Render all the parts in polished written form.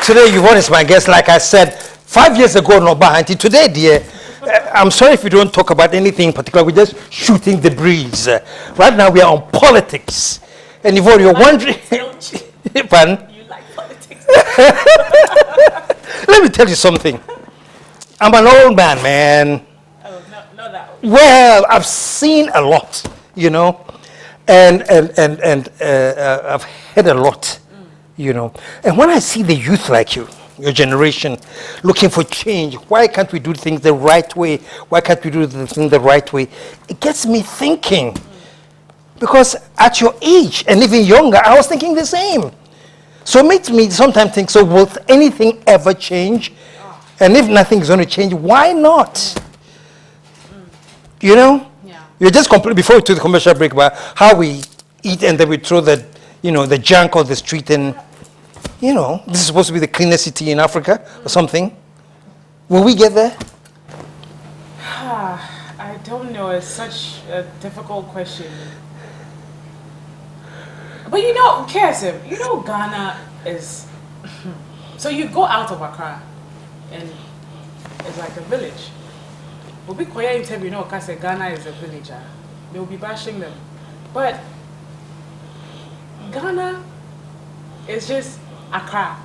Today Yvonne is my guest. Like I said, 5 years ago, no behind it. Today, dear, I'm sorry if we don't talk about anything in particular. We're just shooting the breeze. Right now, we are on politics. And Yvonne, you're wondering. Pardon? You like politics. Let me tell you something. I'm an old man. Oh, not that old. Well, I've seen a lot, you know, and I've heard a lot, you know. And when I see the youth like you, your generation, looking for change, why can't we do things the right way? Why can't we do the thing the right way? It gets me thinking. Because at your age, and even younger, I was thinking the same. So it makes me sometimes think, so will anything ever change? And if nothing is going to change, why not? You know? Yeah. You're just complaining before we took the commercial break about how we eat and then we throw the, you know, the junk on the street, and, you know, this is supposed to be the cleanest city in Africa or something. Will we get there? I don't know. It's such a difficult question. But you know, KSM, you know Ghana is... So you go out of Accra and it's like a village. But we quite interview, you know, because Ghana is a village. They will be bashing them. But Ghana is just Accra.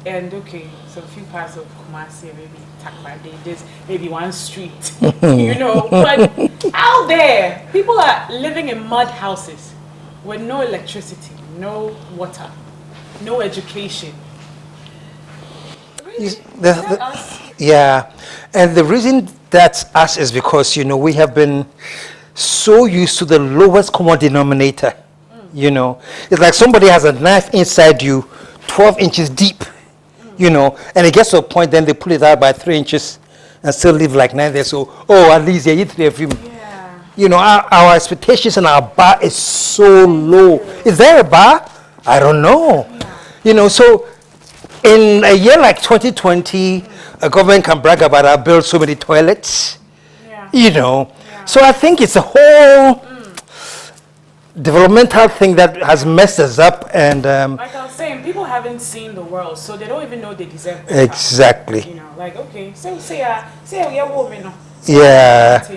And okay, so a few parts of Kumasi, maybe Takoradi, there's maybe one street, you know. But out there, people are living in mud houses with no electricity, no water, no education. Really? Yeah, and the reason that's us is because, you know, we have been so used to the lowest common denominator. You know, it's like somebody has a knife inside you 12 inches deep, you know, and it gets to a point, then they pull it out by 3 inches and still live like 9 there. So, oh, at least you eat 3 of him. Yeah. You know, our expectations and our bar is so low. Is there a bar? I don't know. Yeah. You know, so in a year like 2020, a government can brag about I built so many toilets. Yeah. You know, Yeah. so I think it's a whole developmental thing that has messed us up, and Like I was saying, people haven't seen the world, so they don't even know they deserve better. exactly. You know, like, okay, say we are women, no. Yeah. Is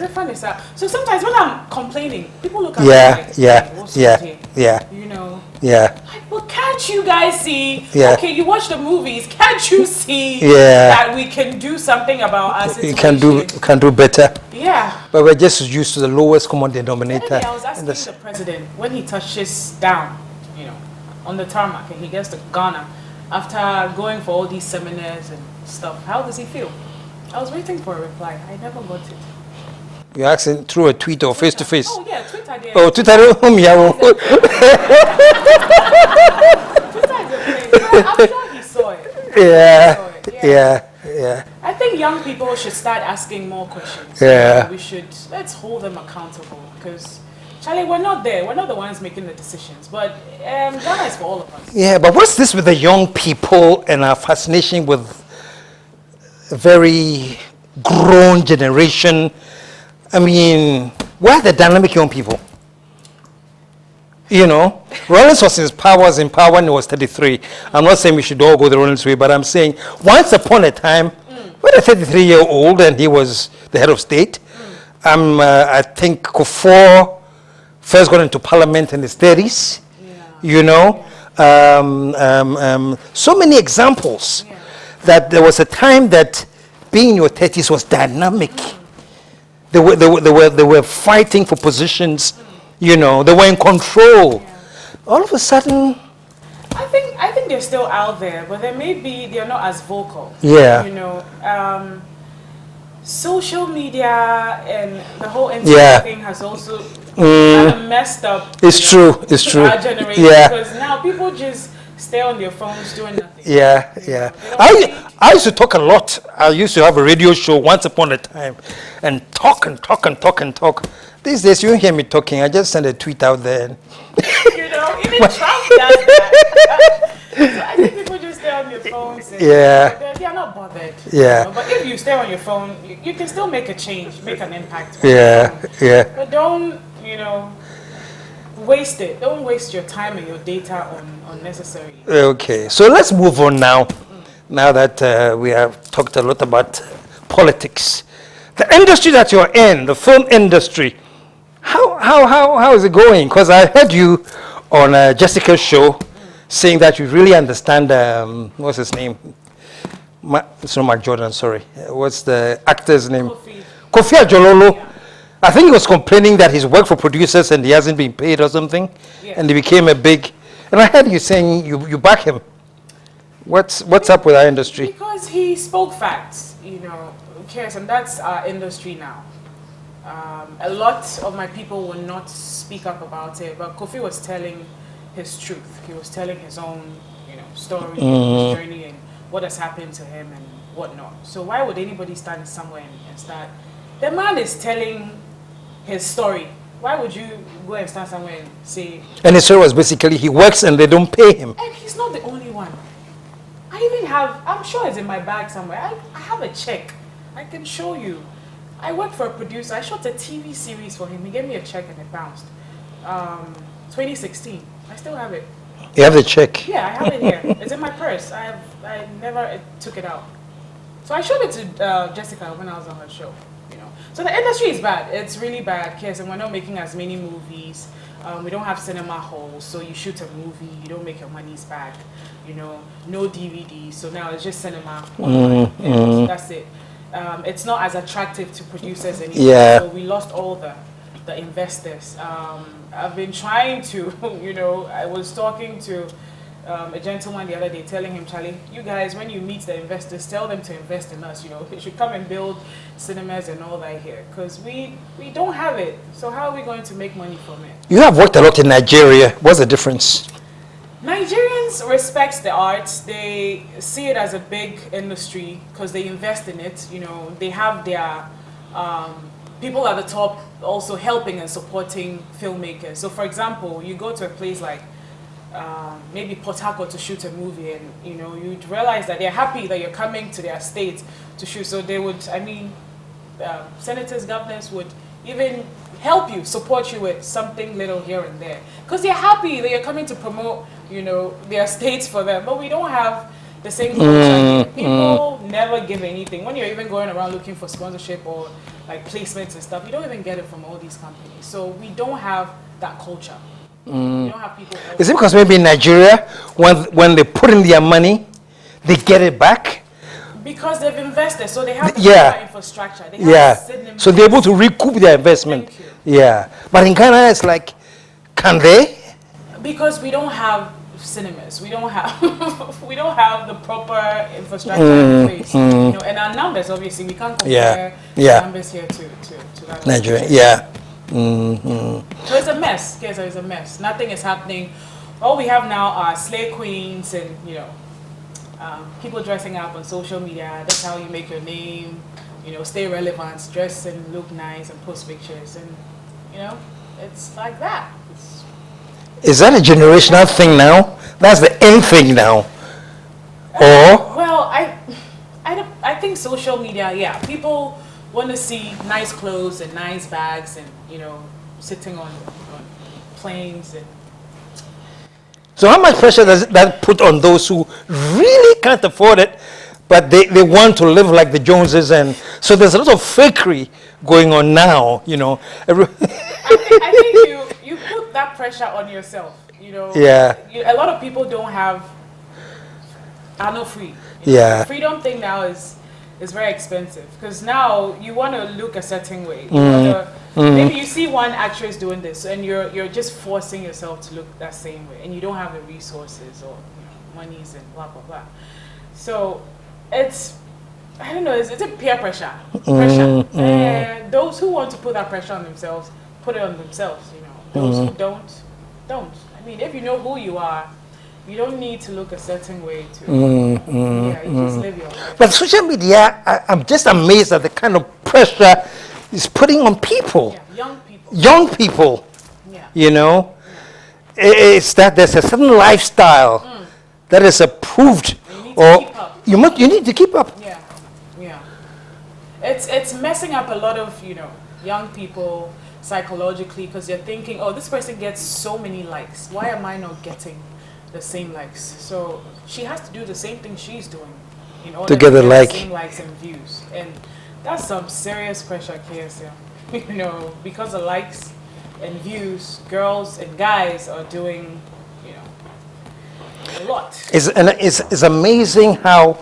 it funny, sir? So sometimes when I'm complaining, people look at Yeah, me like, yeah, "Hey, what's yeah, wrong here?" yeah, You know. yeah, Like, well, can't you guys see? Yeah. Okay, you watch the movies. Can't you see Yeah. that we can do something about our you situation? can do better, Yeah. but we're just used to the lowest common The other denominator. day I was asking the president when he touches down, you know, on the tarmac and he gets to Ghana after going for all these seminars and stuff. How does he feel? I was waiting for a reply. I never got it. You're asking through a tweet or face to face. Oh yeah, Twitter. There. Oh, Twitter. Yeah. Twitter is a place. I'm sure he saw it. Yeah. I think young people should start asking more questions. Yeah. Let's hold them accountable because, Charlie, we're not there. We're not the ones making the decisions. But Ghana is for all of us. Yeah, but what's this with the young people and our fascination with a very grown generation? I mean, where are the dynamic young people? You know, Rollins was in power when he was 33. I'm not saying we should all go the Rollins way, but I'm saying once upon a time, when a 33-year-old and he was the head of state, I think Kufuor first got into parliament in his 30s. Yeah. You know, so many examples that there was a time that being in your 30s was dynamic. They were fighting for positions, you know, they were in control. Yeah. All of a sudden, I think they're still out there, but they're not as vocal. Yeah. You know, social media and the whole internet thing has also kind of messed up. It's true. Our generation, because now people just stay on their phones doing nothing. Yeah. I used to talk a lot. I used to have a radio show once upon a time and talk. These days, you don't hear me talking. I just send a tweet out there. You know, even Trump does that. So I think people just stay on their phones. And they are not bothered. Yeah. You know? But if you stay on your phone, you can still make a change, make an impact. Yeah. But don't, you know, waste it. Don't waste your time and your data on unnecessary. Okay, so let's move on now. Now that we have talked a lot about politics, the industry that you're in, the film industry, how is it going? Because I heard you on Jessica's show saying that you really understand, what's his name? It's not Mark Jordan, sorry. What's the actor's name? Kofi Ajololo. Yeah. I think he was complaining that he's worked for producers and he hasn't been paid or something. Yeah. And he became a big, and I heard you saying you back him. What's up with our industry? Because he spoke facts, KSM, that's our industry now. A lot of my people will not speak up about it, but Kofi was telling his truth. He was telling his own, story, his journey, and what has happened to him and whatnot. So why would anybody stand somewhere and start? The man is telling his story. Why would you go and stand somewhere and say? And his story was basically he works and they don't pay him. And he's not the only one. I even have, I'm sure it's in my bag somewhere. I have a check. I can show you. I worked for a producer. I shot a TV series for him. He gave me a check and it bounced. 2016. I still have it. You have the check? Yeah, I have it here. It's in my purse. I never took it out. So I showed it to Jessica when I was on her show. So the industry is bad. It's really bad. And we're not making as many movies. We don't have cinema halls, so you shoot a movie, you don't make your money's back. No DVD. So now it's just cinema. So that's it. It's not as attractive to producers anymore. Yeah. So we lost all the investors. I've been trying to, I was talking to a gentleman the other day, telling him, Charlie, you guys, when you meet the investors, tell them to invest in us. They should come and build cinemas and all that here, because we don't have it. So how are we going to make money from it? You have worked a lot in Nigeria. What's the difference? Nigerians respect the arts. They see it as a big industry because they invest in it. They have their people at the top also helping and supporting filmmakers. So for example, you go to a place like maybe Port Harcourt to shoot a movie, and you'd realize that they're happy that you're coming to their state to shoot. So they would, senators, governors would even help you, support you with something little here and there, because they're happy that you're coming to promote, their states for them. But we don't have the same culture. People never give anything. When you're even going around looking for sponsorship or like placements and stuff, you don't even get it from all these companies. So we don't have that culture. We don't have people. Is it because maybe in Nigeria, when they put in their money, they get it back? Because they've invested, so they have infrastructure. They have cinemas. So they're able to recoup their investment. Thank you. Yeah. But in Ghana, it's like, can they? Because we don't have cinemas. We don't have we don't have the proper infrastructure in place. And our numbers, obviously, we can't compare the numbers here to that. Nigeria. Yeah. So it's a mess. Okay, so it's a mess. Nothing is happening. All we have now are slay queens and people dressing up on social media. That's how you make your name. Stay relevant, dress and look nice, and post pictures, and it's like that. Is that a generational thing now? That's the end thing now, or? Well, I think social media. Yeah, people want to see nice clothes and nice bags, and sitting on planes and. So how much pressure does that put on those who really can't afford it, but they want to live like the Joneses? And so there's a lot of fakery going on now, I think you put that pressure on yourself, Yeah. A lot of people are not free. Yeah. The freedom thing now is very expensive, because now you want to look a certain way. Maybe you see one actress doing this, and you're just forcing yourself to look that same way, and you don't have the resources or monies and blah blah blah. So it's a peer pressure. Those who want to put that pressure on themselves, put it on themselves. Those who don't. If you know who you are, you don't need to look a certain way to. You just live your life. But social media, I'm just amazed at the kind of pressure it's putting on people. Yeah, young people. Young people. Yeah. It's that there's a certain lifestyle that is approved, You need to keep up. you need to keep up. Yeah. It's messing up a lot of young people. psychologically, because you're thinking, oh, this person gets so many likes. Why am I not getting the same likes? So she has to do the same thing she's doing in order to get the same likes and views. And that's some serious pressure, KSM. You know, because of likes and views, girls and guys are doing, you know, a lot. It's amazing how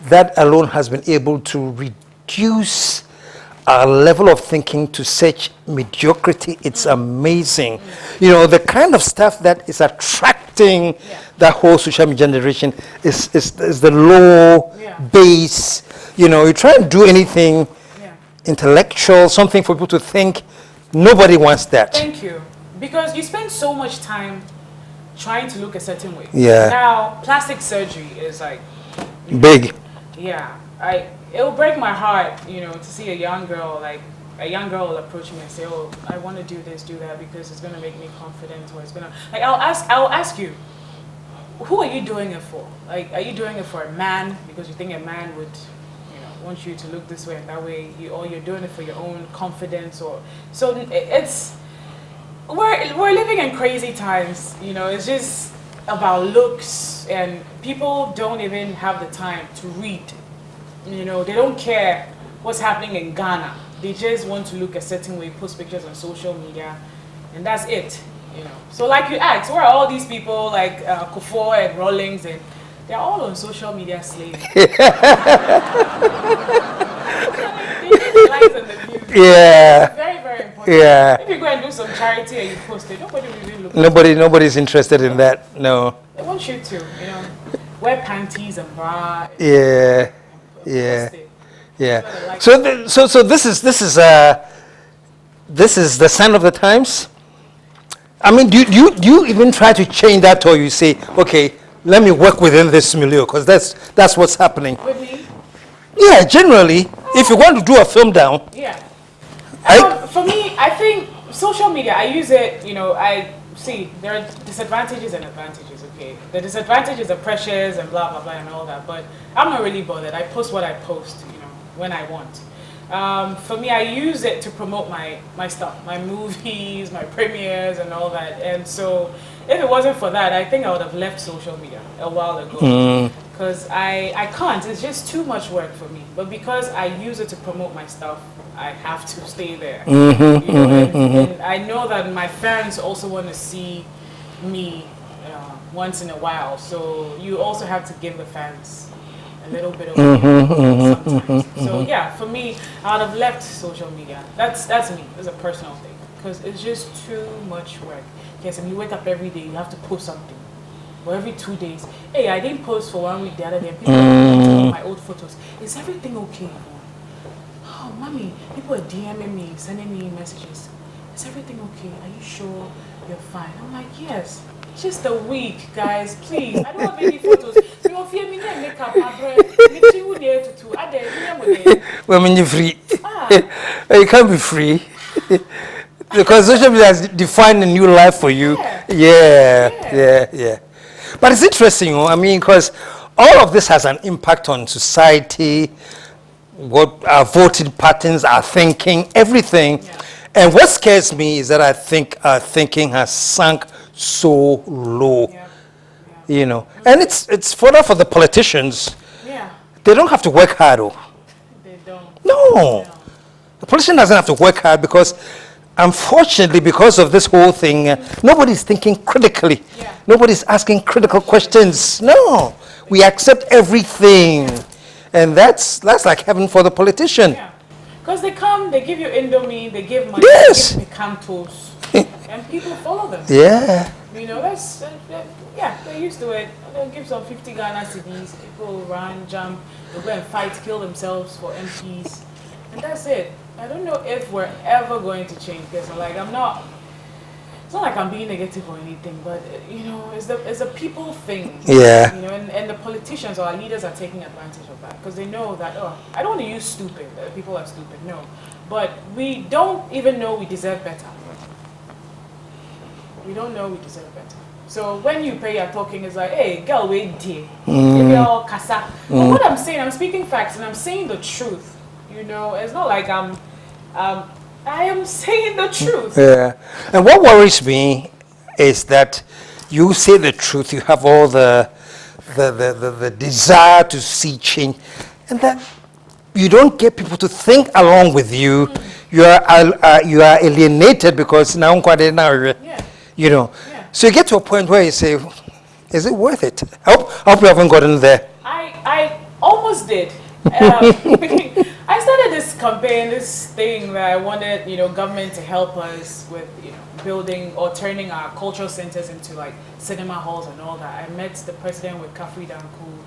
that alone has been able to reduce our level of thinking to such mediocrity. It's amazing. You know, the kind of stuff that is attracting that whole social media generation is the low base. You know, you try and do anything intellectual, something for people to think. Nobody wants that. Thank you. Because you spend so much time trying to look a certain way. Yeah. Now, plastic surgery is like big. Yeah. It'll break my heart, you know, to see a young girl will approach me and say, "Oh, I want to do this, do that because it's going to make me confident, or it's going to like I'll ask you, who are you doing it for? Like, are you doing it for a man because you think a man would, you know, want you to look this way and that way, or you're doing it for your own confidence, or so it's we're living in crazy times, you know. It's just about looks, and people don't even have the time to read. You know, they don't care what's happening in Ghana. They just want to look a certain way, post pictures on social media, and that's it. You know. So like you asked, where are all these people like Kufuor and Rawlings, and they're all on social media slaving. They need the likes and the views. Yeah. It's very, very important. Yeah. If you go and do some charity and you post it, nobody will even look. Nobody's interested in that. No. They want you to, you know, wear panties and bra. Yeah. Yeah. Yeah. So this is the sign of the times. I mean, do you even try to change that, or you say, okay, let me work within this milieu, because that's what's happening. With me? Yeah, generally, if you want to do a film down. Yeah. For me, I think social media, I use it, you know, I see there are disadvantages and advantages, okay? The disadvantages are pressures and blah, blah, blah and all that, but I'm not really bothered. I post what I post, you know, when I want. For me, I use it to promote my stuff, my movies, my premieres and all that. And so if it wasn't for that, I think I would have left social media a while ago. Because I can't, it's just too much work for me. But because I use it to promote my stuff, I have to stay there. You know, and I know that my fans also want to see me once in a while. So you also have to give the fans a little bit of sometimes. So yeah, for me, I would have left social media. That's me. It's a personal thing. Because it's just too much work. Yes, and you wake up every day, you have to post something. Or every 2 days. Hey, I didn't post for 1 week the other day. And people are my old photos. Is everything okay? Oh, mommy, people are DMing me, sending me messages. Is everything okay? Are you sure you're fine? I'm like, yes. Just a week, guys, please. I don't have any photos. You don't fear me, then make up my bread. When you're free. You can't be free. Because social media has defined a new life for you. Yeah. But it's interesting, I mean, because all of this has an impact on society, what our voting patterns, our thinking, everything. Yeah. And what scares me is that I think our thinking has sunk so low. Yeah. You know, and it's further for the politicians. Yeah. They don't have to work hard, though. They don't. No. The politician doesn't have to work hard because, unfortunately, because of this whole thing, nobody's thinking critically. Yeah. Nobody's asking critical questions. No. We accept everything. And that's like heaven for the politician. Yeah. Because they come, they give you Indomie, they give money, they give Picantos, and people follow them. Yeah. You know, they're used to it. They'll give some 50 Ghana cedis, people run, jump, they'll go and fight, kill themselves for MPs. And that's it. I don't know if we're ever going to change this. It's not like I'm being negative or anything, but you know, it's a people thing. Yeah. You know, and the politicians or our leaders are taking advantage of that because they know that, I don't want to use stupid. People are stupid. No, but we don't even know we deserve better. We don't know we deserve better. So when you pay your talking, it's like, hey, girl, wait, dear. Maybe all kasa. But what I'm saying, I'm speaking facts and I'm saying the truth. You know, it's not like I'm I am saying the truth. Yeah. And what worries me is that you say the truth, you have all the desire to see change, and that you don't get people to think along with you. You are alienated because now, Yeah. you know. Yeah. So you get to a point where you say, is it worth it? I hope you haven't gotten there. I almost did. I started this campaign, this thing that I wanted, government to help us with, building or turning our cultural centers into like cinema halls and all that. I met the president with Kafri Danku,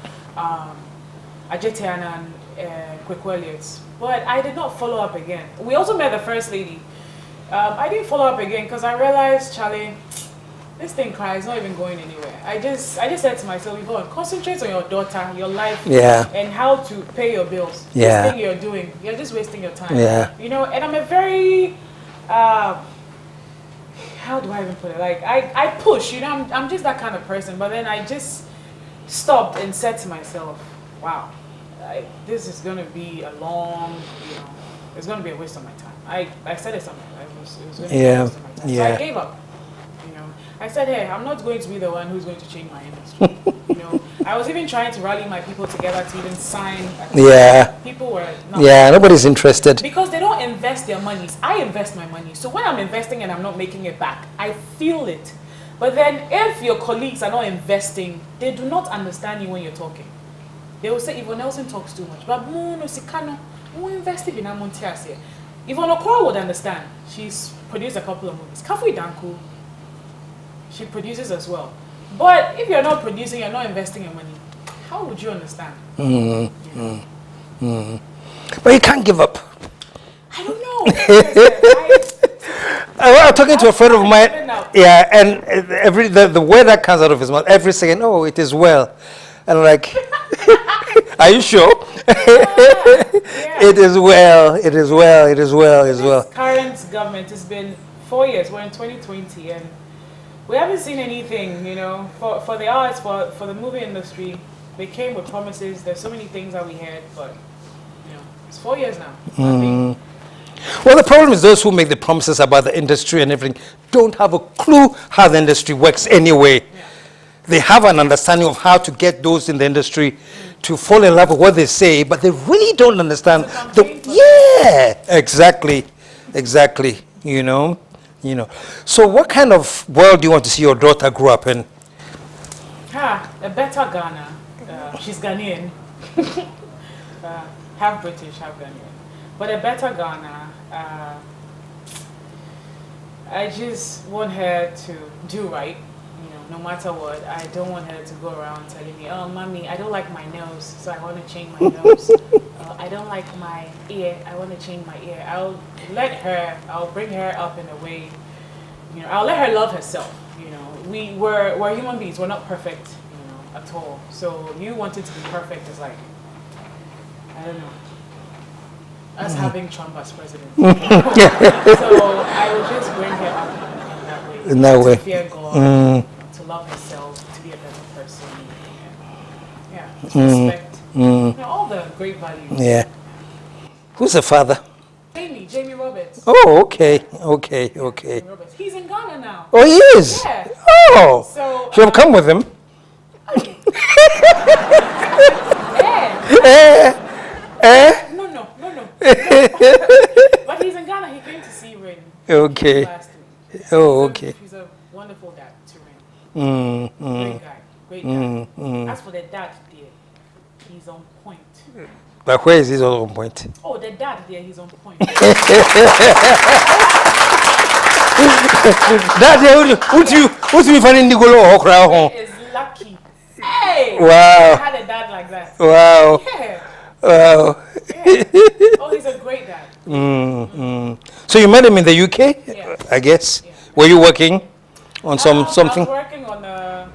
Ajetiana, and Kweku Elliott, but I did not follow up again. We also met the first lady. I didn't follow up again because I realized, Charlie, this thing is not even going anywhere. I just said to myself, Yvonne, concentrate on your daughter, your life, and how to pay your bills. Yeah. This thing you're doing, you're just wasting your time. Yeah. And I'm a very, how do I even put it? Like, I push, I'm just that kind of person. But then I just stopped and said to myself, wow, this is going to be a long, it's going to be a waste of my time. I said it somewhere. It was going to be a waste of my time. So I gave up. I said, hey, I'm not going to be the one who's going to change my industry. I was even trying to rally my people together to even sign. People were not. Yeah, nobody's interested. Because they don't invest their monies. I invest my money. So when I'm investing and I'm not making it back, I feel it. But then if your colleagues are not investing, they do not understand you when you're talking. They will say, Yvonne Nelson talks too much. But who invested in Amontias here? Yvonne Okoro would understand. She's produced a couple of movies. Kafri Danku, she produces as well. But if you're not producing, you're not investing your money, how would you understand? But you can't give up. I don't know. I was talking to a friend of mine. Yeah, and the word that comes out of his mouth every second, oh, it is well. And I'm like, are you sure? It is well. It is well. It is well. It is well. Current government has been 4 years. We're in 2020, and we haven't seen anything, for the arts, for the movie industry. They came with promises. There's so many things that we had, but, it's 4 years now. Well, the problem is those who make the promises about the industry and everything don't have a clue how the industry works anyway. Yeah. They have an understanding of how to get those in the industry to fall in love with what they say, but they really don't understand. Exactly. So what kind of world do you want to see your daughter grow up in? A better Ghana. She's Ghanaian. Half British, half Ghanaian. But a better Ghana. I just want her to do right, no matter what. I don't want her to go around telling me, oh, mommy, I don't like my nose, so I want to change my nose. I don't like my ear, I want to change my ear. I'll bring her up in a way, I'll let her love herself. We're human beings, we're not perfect, at all. So you wanted to be perfect is like, I don't know, us having Trump as president. So I will just bring her up in that way. To fear God, to love herself, to be a better person, and, to respect, all the great values. Yeah. Who's the father? Jamie Roberts. Oh, okay. Jamie Roberts. He's in Ghana now. Oh, he is? Yeah. Oh. So should have come with him. No. But he's in Ghana. He came to see Rain. Okay. Last week. Okay. He's a wonderful dad to Rain. Great guy. As for the dad there, he's on point. But where is he on point? Oh, the dad there, he's on point. Dad, who's you finding Nigolo or Crown? He is lucky. Hey! Wow. I had a dad like that. Wow. Yeah. Wow. Yeah. Oh, he's a great dad. So you met him in the UK, Yeah. I guess? Yeah. Were you working on something? I was working on a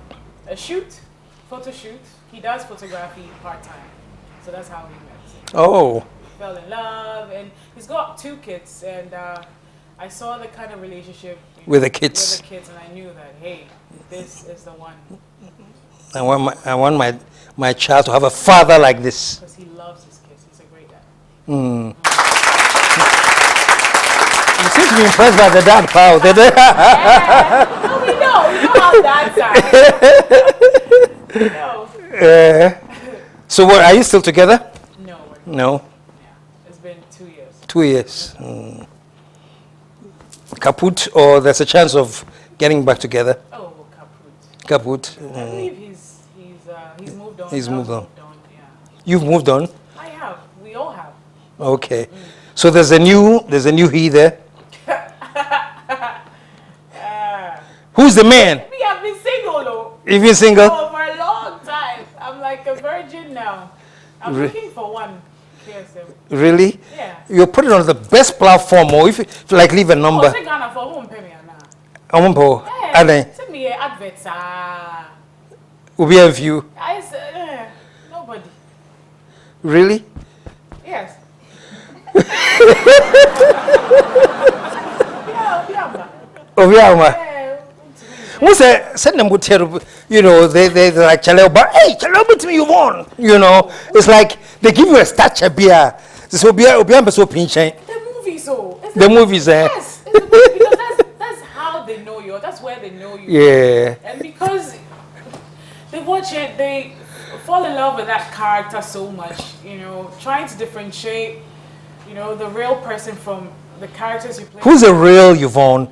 photo shoot. He does photography part-time. So that's how we met. Oh. Fell in love, and he's got 2 kids, and I saw the kind of relationship With the kids. and I knew that, hey, this is the one. I want my child to have a father like this. Because he loves his kids. He's a great dad. to be impressed by the dad, pal. Yeah. No, we know how dads are. No. So what, are you still together? No. No. Yeah. It's been 2 years. 2 years. Kaput, or there's a chance of getting back together? Oh, kaput. Kaput. I believe he's moved on. He's moved on. Yeah. You've moved on? I have. We all have. Okay. So there's a new he there. Who's the man? Me, I've been single though. You've been single? Oh, for a long time. I'm like a virgin now. I'm looking for one. KSM. Really? Yeah. You put it on the best platform, or if you like, leave a number. Oh, Ghana for home pay me now. I won't pay. Yeah. Send me an advert. Will be a view. I said, nobody. Really? Yes. Yeah. Who said send them with they like Chaleo, but hey, Chaleo with me you won. It's like they give you a stature beer. So so pinching. The movie so. The movies Yes. It's the movie, because that's how they know you. That's where they know you. Yeah. And because they watch it, they fall in love with that character so much, trying to differentiate, the real person from the characters you play. Who's the real Yvonne?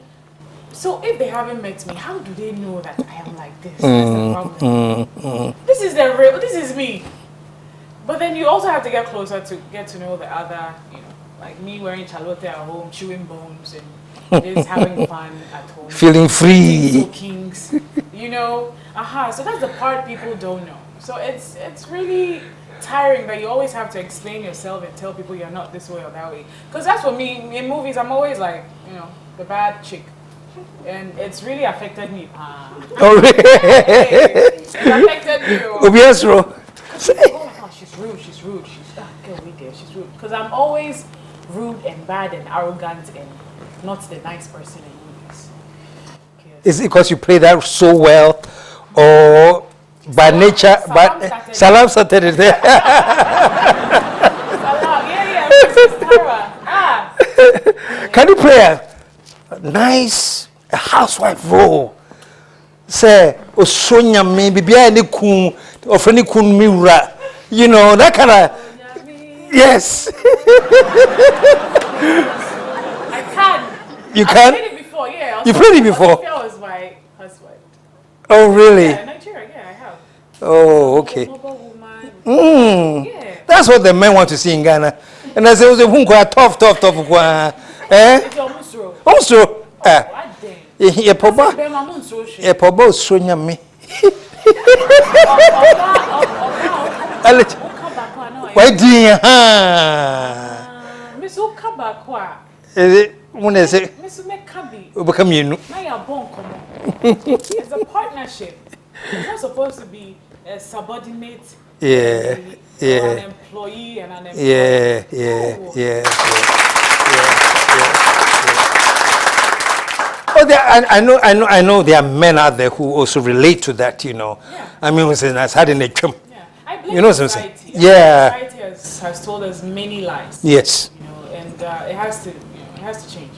So if they haven't met me, how do they know that I am like this? That's the problem. This is the real, this is me. But then you also have to get closer to get to know the other, like me wearing chalote at home, chewing bones, and just having fun at home. Feeling free. Kings, So that's the part people don't know. So it's really tiring that you always have to explain yourself and tell people you're not this way or that way. Because that's what me, in movies, I'm always like, the bad chick. And it's really affected me. Oh, really? It's affected me. Yes, bro. Oh, she's rude. She's rude. She's rude. Because I'm always rude and bad and arrogant and not the nice person in movies. Is it because you play that so well, or by nature? Salam started it there. Salam, yeah, Mrs. Tara. Can you play a nice housewife role? Say, Osonya me, Bibia any kun, or any kun miura. That kind of. Yes. I can. You I've can? played it before, yeah. You played it before? That was my husband. Oh, really? Yeah, Nigeria, yeah, I have. Oh, okay. Mobile woman. Yeah. That's what the men want to see in Ghana. And I say, tough. It's almost true. Also, What day? yeah, Papa. Yeah, Papa, Sonya me. Why do you? Miss Okabakwa. Is it when they say, Miss Mekabi. become you? It's a partnership. It's not supposed to be a subordinate. Yeah. Or an employee and an employee. Yeah. Oh, I know there are men out there who also relate to that, Yeah. I mean, it's had in a chum. Yeah. I blame Society. society. Yeah. Society has told us many lies. Yes. And it has to change.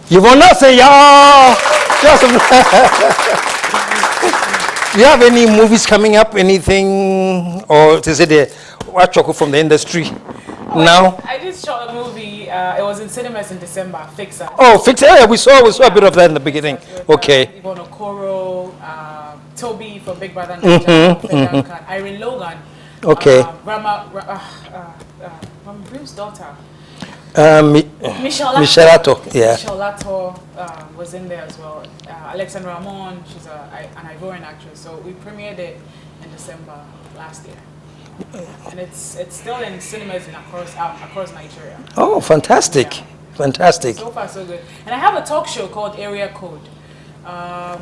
Yvonne Nelson, y'all. Do you have any movies coming up? Anything, or is it a watch from the industry now? I just shot a movie. It was in cinemas in December. Fixer. Oh, Fixer. Yeah, we saw a bit of that in the beginning. Okay. Yvonne Okoro, Toby from Big Brother, Irene Logan. Okay. Brim's daughter. Michelle Lato. Yeah. Michelle Lato was in there as well. Alexandra Ramon, she's an Ivorian actress. So we premiered it in December last year. And it's still in cinemas across Nigeria. Oh, fantastic. Yeah. Fantastic. So far, so good. And I have a talk show called Area Code.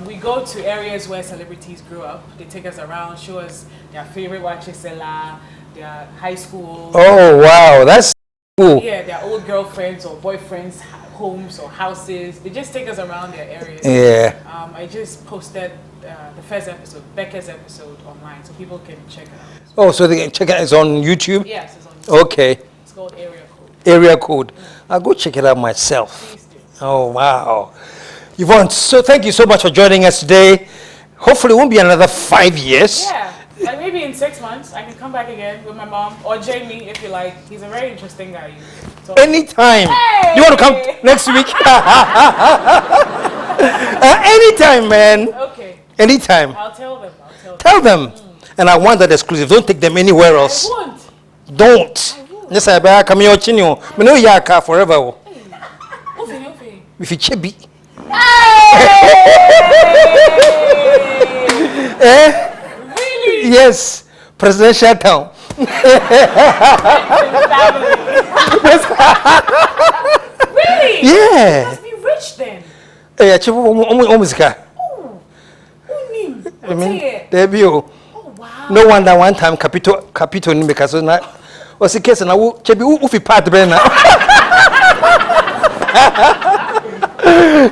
We go to areas where celebrities grew up. They take us around, show us their favorite Wachesela, their high school. Oh, wow. That's cool. Yeah, their old girlfriends or boyfriends' homes or houses. They just take us around their areas. Yeah. I just posted the first episode, Becca's episode, online, so people can check it out. Oh, so they can check it. It's on YouTube? Yes, it's on YouTube. Okay. It's called Area Code. Area Code. I'll go check it out myself. Please do. Oh, wow. Yvonne, so thank you so much for joining us today. Hopefully it won't be another 5 years. Yeah, like maybe in 6 months I can come back again with my mom or Jamie if you like. He's a very interesting guy. So, Anytime. Hey! You want to come next week? Anytime, man. okay, Anytime. I'll tell them. Tell them. And I want that exclusive. Don't take them anywhere I else. won't. Don't. Yes, I better come here, Chinyo. Me know your car forever. Ofe. If you chibi. Really? Yes. Presidential town. Really? Yeah. You must be rich then. Eh, chibu almost car. Oh, who knew? I mean, What's there be you. Oh wow. No wonder one time capito ni because na was the case na chebi ufi part be na.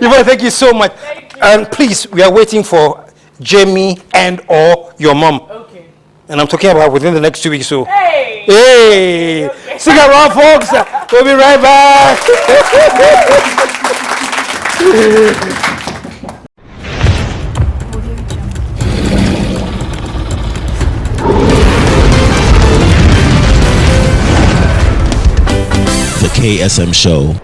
Yvonne, thank you so much. Thank you. And please, we are waiting for Jamie and or your mom. Okay. And I'm talking about within the next 2 weeks. So, Hey. hey, Okay. stick around, folks. We'll be right back. The KSM Show